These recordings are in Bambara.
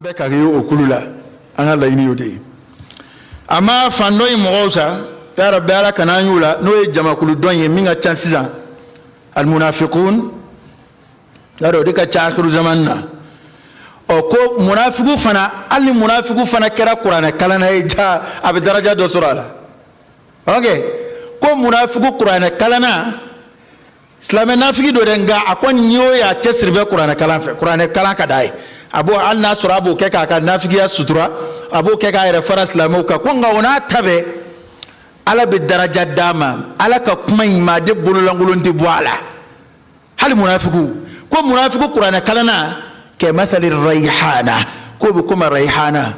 Bekario okulula anga laini yote ama fando imosa tara bala kananyula no jamakulu donye minga chances al munafiqun daro dika chaakhiru zamanna o ko munafiqu fana al munafiqu fana kera qur'ana kalana ja ab daraja do surala okay ko munafiqu qur'ana kalana islam nafiki do denga akon nyo ya tesribe qur'ana kalan kadai abo alna surabu ke ka nafigiya sutura abo ke ka reference lamu ka kunga wona tabe ala bi daraja dama ala ka kuma ma de bololangulon de boala hal munafiqu ko munafiqu qur'ana kalana ke mathali rayhana ko bi kuma rayhana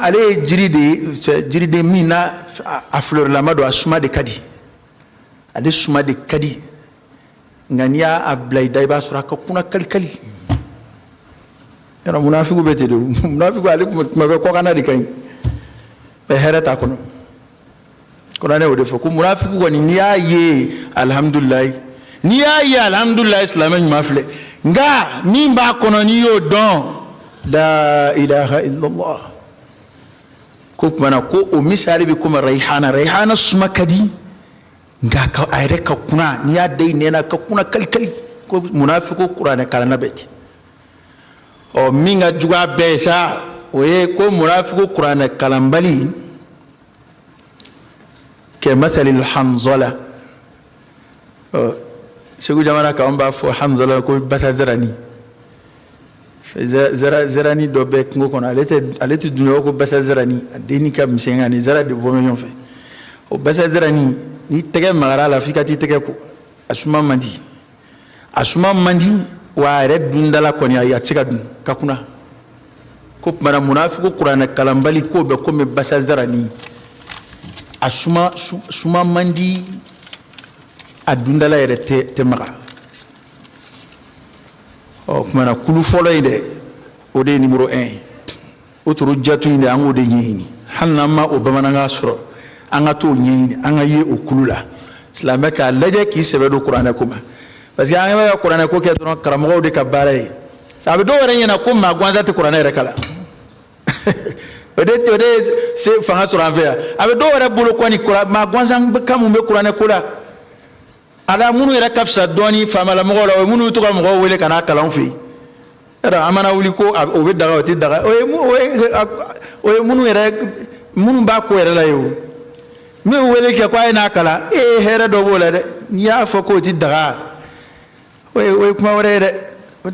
ale jiride mina a fleur la mado asuma de kadi ade suma de kadi ngania ablay dayba suraka kuna kalkali yana munafiqu bete do munafiqu alikum ma ko kana dikay be herata kono kono ne wode foko munafiqu ko ni yaye alhamdulillah islamin mafle nga ni ba kono ni yo don la ilaha illallah ko mana ko o misali bi kuma rayhana suma kadi nga ka ayre ka kuna ni ya dai ne na ka kuna kalkali ko munafiqu qur'ana kalana beti o minga juga besa oye ko munafiqu qur'ana kalambali ke mathali alhanzala segu jamana ka amba fo hanzala ko basa zarani zarani do be ngo kono alete dunyo ko basa zarani deni ka msenga ni zara de bomen fe o basa zarani ni tege magara la fikati tege ko asuma mandi wa red dundala ko ya yatika dun kakuna ko mara munafiqu qur'ana kalambali ko be ko me basazara ni asuma mandi adundala yere te maga o kuma kulu folo inde o de numéro 1 oturu jatu inde ango de nyini hanama o bamananga soro anga to nyini anga ye okulula islam ka leje ki sebe do qur'ana kuma parce que anga ba qur'ana ko ke don karamo de ka bare sabe do wore nyina ko ma gwanza te qur'ana re kala ode se fanga sur envers abe do wore bulu ko ni qur'ana ma gwanza kamu be qur'ana kula ala munu era kapsa doni famala mo la munu to ko mo wele kana kala on fi era amana wuli ko o be daga o ti daga o munu era munu ba ko era la yo me wele ke kwa ina kala here do bola de ya fo ko ti daga o kuma wore de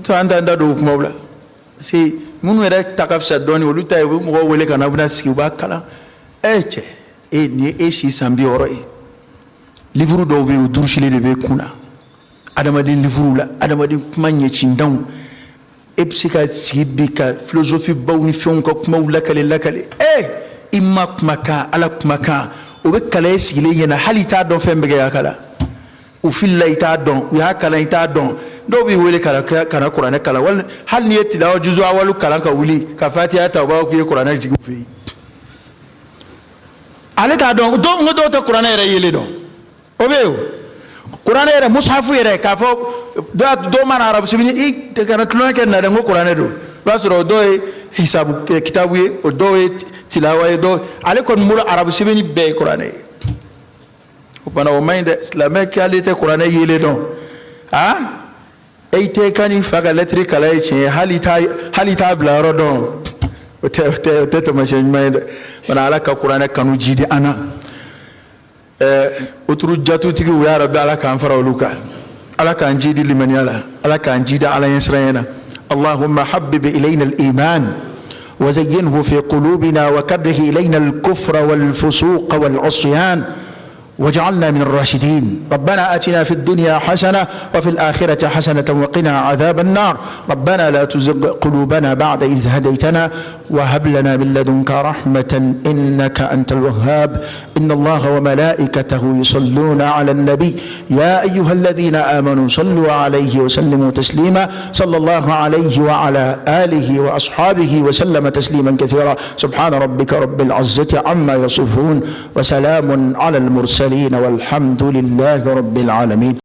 to anda do kuma wala si munu era takafsa doni oluta e mo wele kana buna ski ba kala eche ni shi sambi oro livre do be durshile de be kuna adamadin livre la adamadin kuma nyechi ndan epsika sibika philosophie bawni fion ko kuma wala kale imma kuma ka ala kuma ka o be kala sigile yena halita don fembe ga kala o filla ita don ya kala ita don do bi wele kala kana qur'ana kala wal hal ni tilawa juzu awalu kala ka wuli ka fatiha ta ba ku qur'ana jigu fi ale ta don do ngodo ta qur'ana re yele don o be qur'ana re mushafu re ka fo do man arab sibini i te kana tulona ke na ngo qur'ana do basro do hisabu kitabu o do tilawa do ale kon mulu arabu sibeni be qur'ana o bana o mayde islamique qualité qur'ana yele don te kani faga lettre kala e halita bla rodon o te to machin mayde bana ala ka qur'ana kanu jidi ana oturu jatu tigi ya rabbi ala kan fara luka ala kan jidi limaniala ala kan jidi ala yasrayna اللهم حبب إلينا الإيمان وزينه في قلوبنا وكره إلينا الكفر والفسوق والعصيان واجعلنا من الراشدين ربنا آتنا في الدنيا حسنة وفي الآخرة حسنة وقنا عذاب النار ربنا لا تزغ قلوبنا بعد إذ هديتنا وهب لنا من لدنك رحمة إنك أنت الوهاب إن الله وملائكته يصلون على النبي يا أيها الذين آمنوا صلوا عليه وسلموا تسليما صلى الله عليه وعلى آله وأصحابه وسلم تسليما كثيرا سبحان ربك رب العزة عما يصفون وسلام على المرسلين والحمد لله رب العالمين.